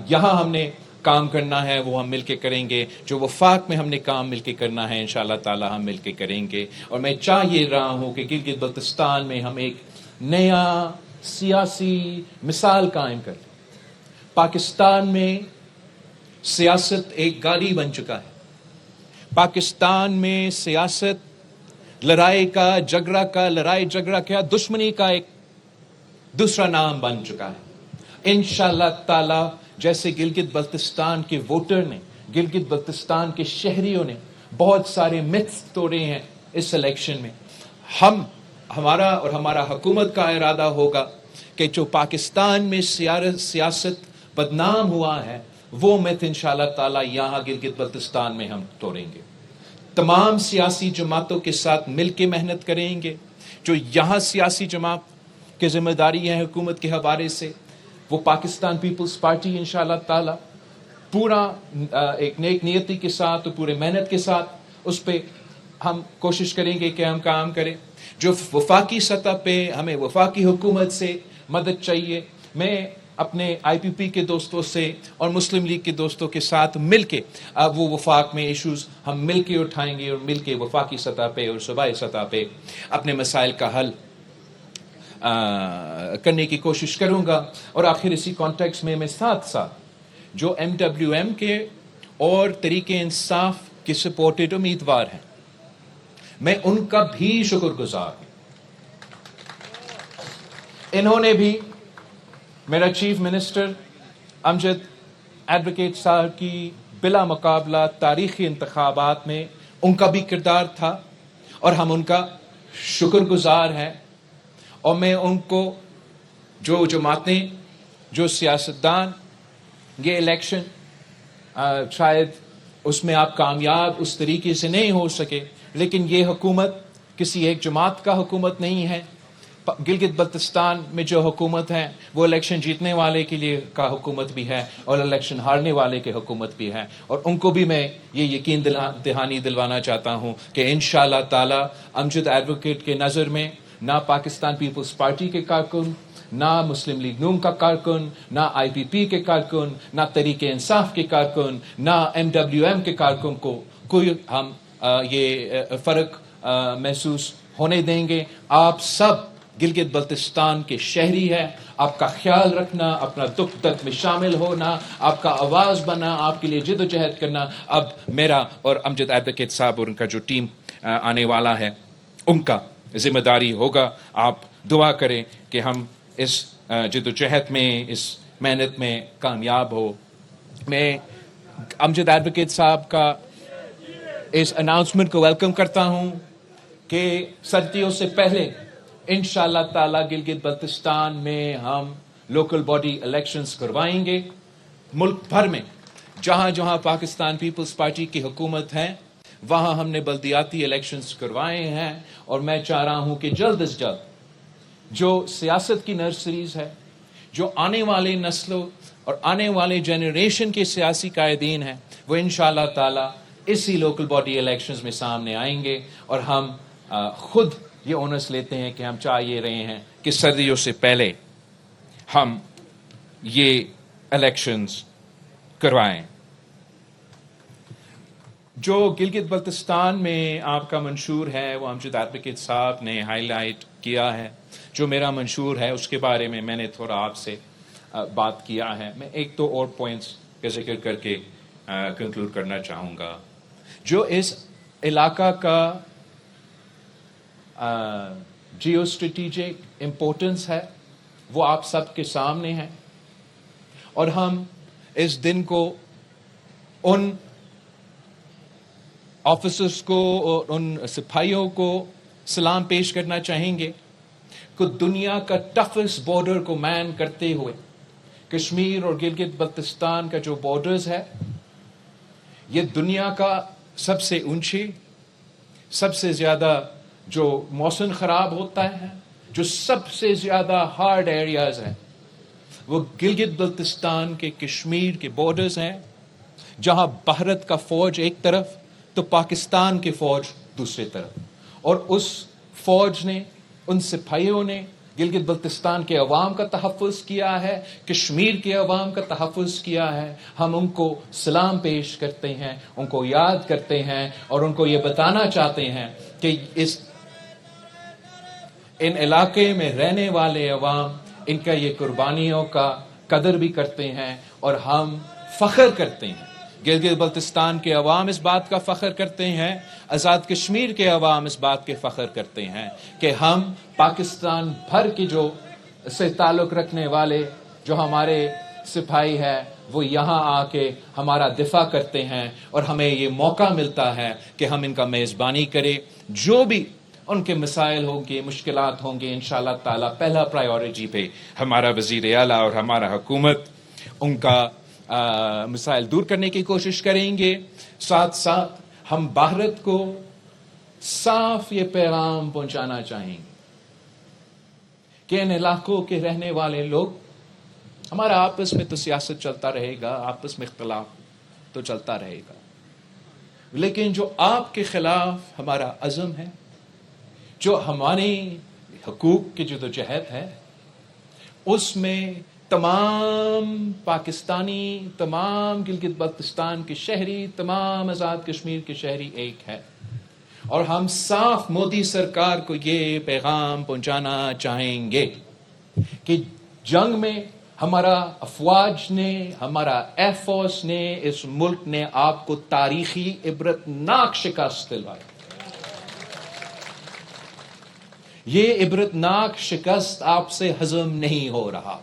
یہاں ہم نے کام کرنا ہے وہ ہم مل کے کریں گے، جو وفاق میں ہم نے کام مل کے کرنا ہے انشاءاللہ تعالی ہم مل کے کریں گے. اور میں چاہ یہ رہا ہوں کہ گلگت بلتستان میں ہم ایک نیا سیاسی مثال قائم کریں. پاکستان میں سیاست ایک گاڑی بن چکا ہے. پاکستان میں سیاست لڑائی جھگڑا کیا دشمنی کا ایک دوسرا نام بن چکا ہے. انشاءاللہ تعالی جیسے گلگت بلتستان کے ووٹر نے، گلگت بلتستان کے شہریوں نے بہت سارے متس توڑے ہیں اس الیکشن میں، ہمارا حکومت کا ارادہ ہوگا کہ جو پاکستان میں سیاست بدنام ہوا ہے وہ مت انشاءاللہ تعالی یہاں گلگت بلتستان میں ہم توڑیں گے. تمام سیاسی جماعتوں کے ساتھ مل کے محنت کریں گے. جو یہاں سیاسی جماعت کی ذمہ داری ہے حکومت کے حوالے سے، وہ پاکستان پیپلز پارٹی انشاءاللہ تعالی پورا ایک نیک نیتی کے ساتھ اور پورے محنت کے ساتھ اس پہ ہم کوشش کریں گے کہ ہم کام کریں. جو وفاقی سطح پہ ہمیں وفاقی حکومت سے مدد چاہیے، میں اپنے آئی پی پی کے دوستوں سے اور مسلم لیگ کے دوستوں کے ساتھ مل کے وہ وفاق میں ایشوز ہم مل کے اٹھائیں گے اور مل کے وفاقی سطح پہ اور صوبائی سطح پہ اپنے مسائل کا حل کرنے کی کوشش کروں گا. اور آخر اسی کانٹیکس میں ساتھ جو ایم ڈبلیو ایم کے اور تحریک انصاف کے سپورٹڈ امیدوار ہیں، میں ان کا بھی شکر گزار ہوں. انہوں نے بھی میرا چیف منسٹر امجد ایڈوکیٹ صاحب کی بلا مقابلہ تاریخی انتخابات میں ان کا بھی کردار تھا اور ہم ان کا شکر گزار ہیں. اور میں ان کو جو جماعتیں، جو سیاستدان، یہ الیکشن شاید اس میں آپ کامیاب اس طریقے سے نہیں ہو سکے، لیکن یہ حکومت کسی ایک جماعت کا حکومت نہیں ہے. گلگت بلتستان میں جو حکومت ہے وہ الیکشن جیتنے والے کے لیے کا حکومت بھی ہے اور الیکشن ہارنے والے کے حکومت بھی ہے. اور ان کو بھی میں یہ یقین دہانی دلوانا چاہتا ہوں کہ انشاءاللہ تعالی امجد ایڈوکیٹ کے نظر میں نہ پاکستان پیپلز پارٹی کے کارکن، نہ مسلم لیگ نون کا کارکن، نہ آئی پی پی کے کارکن، نہ تحریک انصاف کے کارکن، نہ ایم ڈبلیو ایم کے کارکن کو کوئی ہم یہ فرق محسوس ہونے دیں گے. آپ سب گلگت بلتستان کے شہری ہے، آپ کا خیال رکھنا، اپنا دکھ درد میں شامل ہونا، آپ کا آواز بننا، آپ کے لیے جد و جہد کرنا اب میرا اور امجد ایڈوکیٹ صاحب اور ان کا جو ٹیم آنے والا ہے ان کا ذمہ داری ہوگا. آپ دعا کریں کہ ہم اس جد و جہد میں، اس محنت میں کامیاب ہو. میں امجد ایڈوکیٹ صاحب کا اس اناؤنسمنٹ کو ویلکم کرتا ہوں کہ سردیوں سے پہلے انشاءاللہ تعالی گلگت بلتستان میں ہم لوکل باڈی الیکشنز کروائیں گے. ملک بھر میں جہاں جہاں پاکستان پیپلز پارٹی کی حکومت ہے وہاں ہم نے بلدیاتی الیکشنز کروائے ہیں. اور میں چاہ رہا ہوں کہ جلد از جلد جو سیاست کی نرسریز ہے، جو آنے والے نسلوں اور آنے والے جنریشن کے سیاسی قائدین ہیں، وہ انشاءاللہ تعالی اسی لوکل باڈی الیکشنز میں سامنے آئیں گے. اور ہم خود یہ اونس لیتے ہیں کہ ہم چاہ یہ رہے ہیں کہ سردیوں سے پہلے ہم یہ الیکشنز کروائیں. جو گلگت بلتستان میں آپ کا منشور ہے وہ امجد ایڈوکیٹ صاحب نے ہائی لائٹ کیا ہے. جو میرا منشور ہے اس کے بارے میں میں نے تھوڑا آپ سے بات کیا ہے. میں ایک دو اور پوائنٹس کا ذکر کر کے کنکلوڈ کرنا چاہوں گا. جو اس علاقہ کا جیو اسٹریٹجک امپورٹنس ہے وہ آپ سب کے سامنے ہے. اور ہم اس دن کو ان آفیسرز کو اور ان سپاہیوں کو سلام پیش کرنا چاہیں گے کہ دنیا کا ٹفسٹ بارڈر کو مین کرتے ہوئے کشمیر اور گلگت بلتستان کا جو بارڈرز ہے یہ دنیا کا سب سے اونچی، سب سے زیادہ جو موسم خراب ہوتا ہے، جو سب سے زیادہ ہارڈ ایریاز ہیں وہ گلگت بلتستان کے کشمیر کے بارڈرز ہیں، جہاں بھارت کا فوج ایک طرف تو پاکستان کی فوج دوسری طرف. اور اس فوج نے، ان سپاہیوں نے گلگت بلتستان کے عوام کا تحفظ کیا ہے، کشمیر کے عوام کا تحفظ کیا ہے. ہم ان کو سلام پیش کرتے ہیں، ان کو یاد کرتے ہیں اور ان کو یہ بتانا چاہتے ہیں کہ ان علاقے میں رہنے والے عوام ان کا یہ قربانیوں کا قدر بھی کرتے ہیں اور ہم فخر کرتے ہیں. گلگت بلتستان کے عوام اس بات کا فخر کرتے ہیں، آزاد کشمیر کے عوام اس بات کے فخر کرتے ہیں کہ ہم پاکستان بھر کے جو سے تعلق رکھنے والے جو ہمارے سپاہی ہے وہ یہاں آ کے ہمارا دفاع کرتے ہیں اور ہمیں یہ موقع ملتا ہے کہ ہم ان کا میزبانی کریں. جو بھی ان کے مسائل ہوں گے، مشکلات ہوں گے، انشاءاللہ تعالیٰ پہلا پرائیورٹی پہ ہمارا وزیر اعلیٰ اور ہمارا حکومت ان کا مسائل دور کرنے کی کوشش کریں گے. ساتھ ساتھ ہم بھارت کو صاف یہ پیغام پہنچانا چاہیں گے کہ ان علاقوں کے رہنے والے لوگ، ہمارا آپس میں تو سیاست چلتا رہے گا، آپس میں اختلاف تو چلتا رہے گا، لیکن جو آپ کے خلاف ہمارا عزم ہے، جو ہماری حقوق کی جدوجہد ہے، اس میں تمام پاکستانی، تمام گلگت بلتستان کے شہری، تمام آزاد کشمیر کے شہری ایک ہے. اور ہم صاف مودی سرکار کو یہ پیغام پہنچانا چاہیں گے کہ جنگ میں ہمارا افواج نے، ہمارا ایئر فورس نے، اس ملک نے آپ کو تاریخی عبرتناک شکست دلوائی. یہ عبرتناک شکست آپ سے ہضم نہیں ہو رہا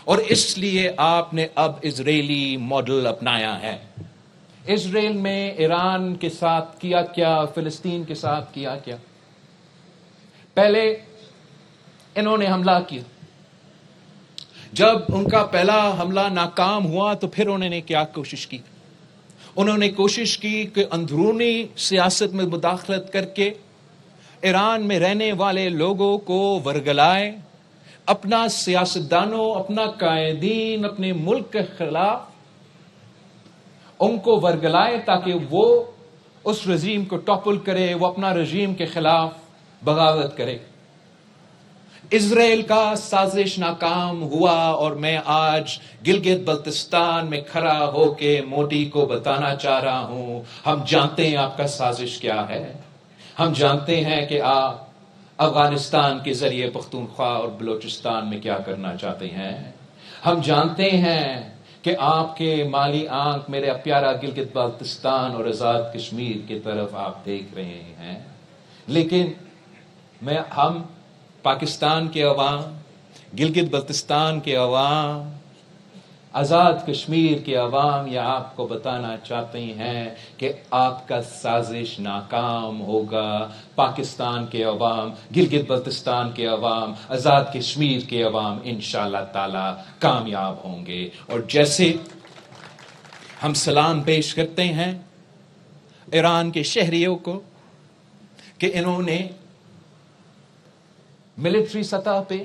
اور اس لیے آپ نے اب اسرائیلی ماڈل اپنایا ہے. اسرائیل میں ایران کے ساتھ کیا کیا، فلسطین کے ساتھ کیا کیا. پہلے انہوں نے حملہ کیا، جب ان کا پہلا حملہ ناکام ہوا تو پھر انہوں نے کیا کوشش کی؟ انہوں نے کوشش کی کہ اندرونی سیاست میں مداخلت کر کے ایران میں رہنے والے لوگوں کو ورگلائے، اپنا سیاستدانوں، اپنا قائدین، اپنے ملک کے خلاف ان کو ورگلائے تاکہ وہ اس رژیم کو ٹاپل کرے، وہ اپنا رژیم کے خلاف بغاوت کرے. اسرائیل کا سازش ناکام ہوا اور میں آج گلگت بلتستان میں کھڑا ہو کے مودی کو بتانا چاہ رہا ہوں، ہم جانتے ہیں آپ کا سازش کیا ہے. ہم جانتے ہیں کہ آپ افغانستان کے ذریعے پختونخوا اور بلوچستان میں کیا کرنا چاہتے ہیں. ہم جانتے ہیں کہ آپ کے مالی آنکھ میرے پیارا گلگت بلتستان اور آزاد کشمیر کی طرف آپ دیکھ رہے ہیں. لیکن ہم پاکستان کے عوام، گلگت بلتستان کے عوام، آزاد کشمیر کے عوام یہ آپ کو بتانا چاہتے ہیں کہ آپ کا سازش ناکام ہوگا. پاکستان کے عوام، گلگت بلتستان کے عوام، آزاد کشمیر کے عوام انشاءاللہ تعالی کامیاب ہوں گے. اور جیسے ہم سلام پیش کرتے ہیں ایران کے شہریوں کو کہ انہوں نے ملٹری سطح پہ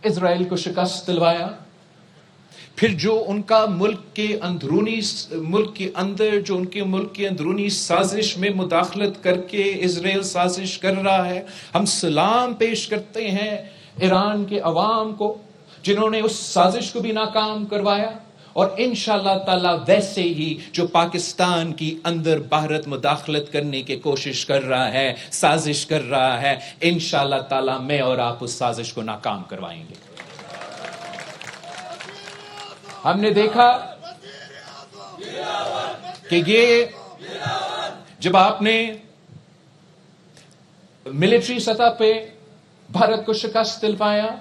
اسرائیل کو شکست دلوایا، پھر جو ان کا ملک کے اندر جو ان کے ملک کی اندرونی سازش میں مداخلت کر کے اسرائیل سازش کر رہا ہے، ہم سلام پیش کرتے ہیں ایران کے عوام کو جنہوں نے اس سازش کو بھی ناکام کروایا. اور انشاءاللہ تعالی ویسے ہی جو پاکستان کی اندر بھارت مداخلت کرنے کی کوشش کر رہا ہے، سازش کر رہا ہے، انشاءاللہ تعالی میں اور آپ اس سازش کو ناکام کروائیں گے. ہم نے دیکھا کہ یہ جب آپ نے ملٹری سطح پہ بھارت کو شکست دلوایا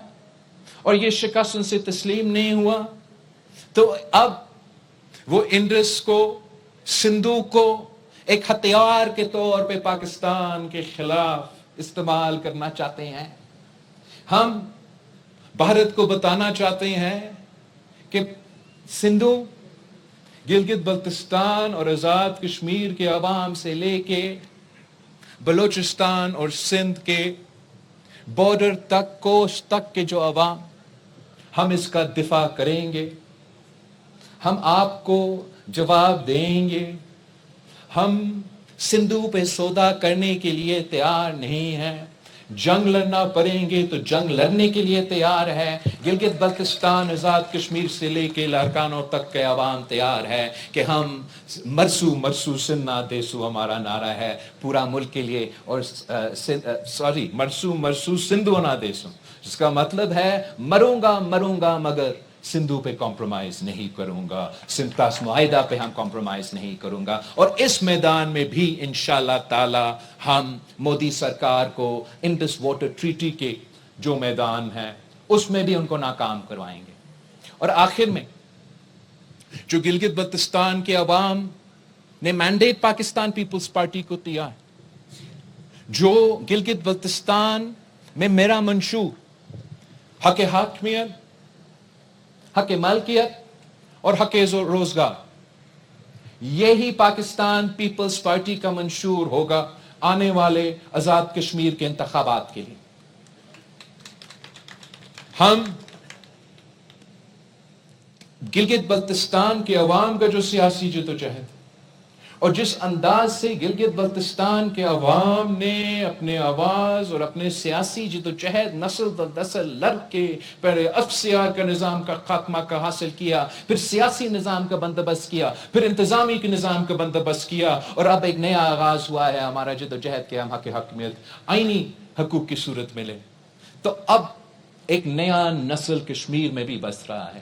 اور یہ شکست ان سے تسلیم نہیں ہوا، تو اب وہ انڈس کو، سندھو کو ایک ہتھیار کے طور پہ پاکستان کے خلاف استعمال کرنا چاہتے ہیں. ہم بھارت کو بتانا چاہتے ہیں کہ سندھو، گلگت بلتستان اور آزاد کشمیر کے عوام سے لے کے بلوچستان اور سندھ کے بارڈر تک، کوسٹ تک کے جو عوام، ہم اس کا دفاع کریں گے. ہم آپ کو جواب دیں گے. ہم سندھو پہ سودا کرنے کے لیے تیار نہیں ہیں. جنگ لڑنا پڑیں گے تو جنگ لڑنے کے لیے تیار ہے. گلگت بلتستان آزاد کشمیر سے لے کے لاڑکانوں تک کے عوام تیار ہے کہ ہم مرسو مرسو سننا دیسو ہمارا نعرہ ہے پورا ملک کے لیے. اور مرسو مرسو سندھو نہ دیسو، جس کا مطلب ہے مروں گا مگر سندھو پہ کمپرومائز نہیں کروں گا، سمتاس معاہدہ پہ ہم کمپرومائز نہیں کروں گا. اور اس میدان میں بھی انشاءاللہ تعالی ہم مودی سرکار کو انڈس واٹر ٹریٹی کے جو میدان ہے اس میں بھی ان کو ناکام کروائیں گے. اور آخر میں جو گلگت بلتستان کے عوام نے مینڈیٹ پاکستان پیپلز پارٹی کو دیا ہے، جو گلگت بلتستان میں میرا منشور حق حاکمیت، حق مالکیت اور حق روزگار، یہی پاکستان پیپلز پارٹی کا منشور ہوگا آنے والے آزاد کشمیر کے انتخابات کے لیے. ہم گلگت بلتستان کے عوام کا جو سیاسی جدوجہد اور جس انداز سے گلگت بلتستان کے عوام نے اپنے آواز اور اپنے سیاسی جدوجہد نسل در نسل لڑ کے پہلے افسیار کا نظام کا خاتمہ کا حاصل کیا، پھر سیاسی نظام کا بندوبست کیا، پھر انتظامی کے نظام کا بندوبست کیا، اور اب ایک نیا آغاز ہوا ہے ہمارا جدوجہد کہ ہم حق حاکمیت آئینی حقوق کی صورت میں لیں. تو اب ایک نیا نسل کشمیر میں بھی بس رہا ہے.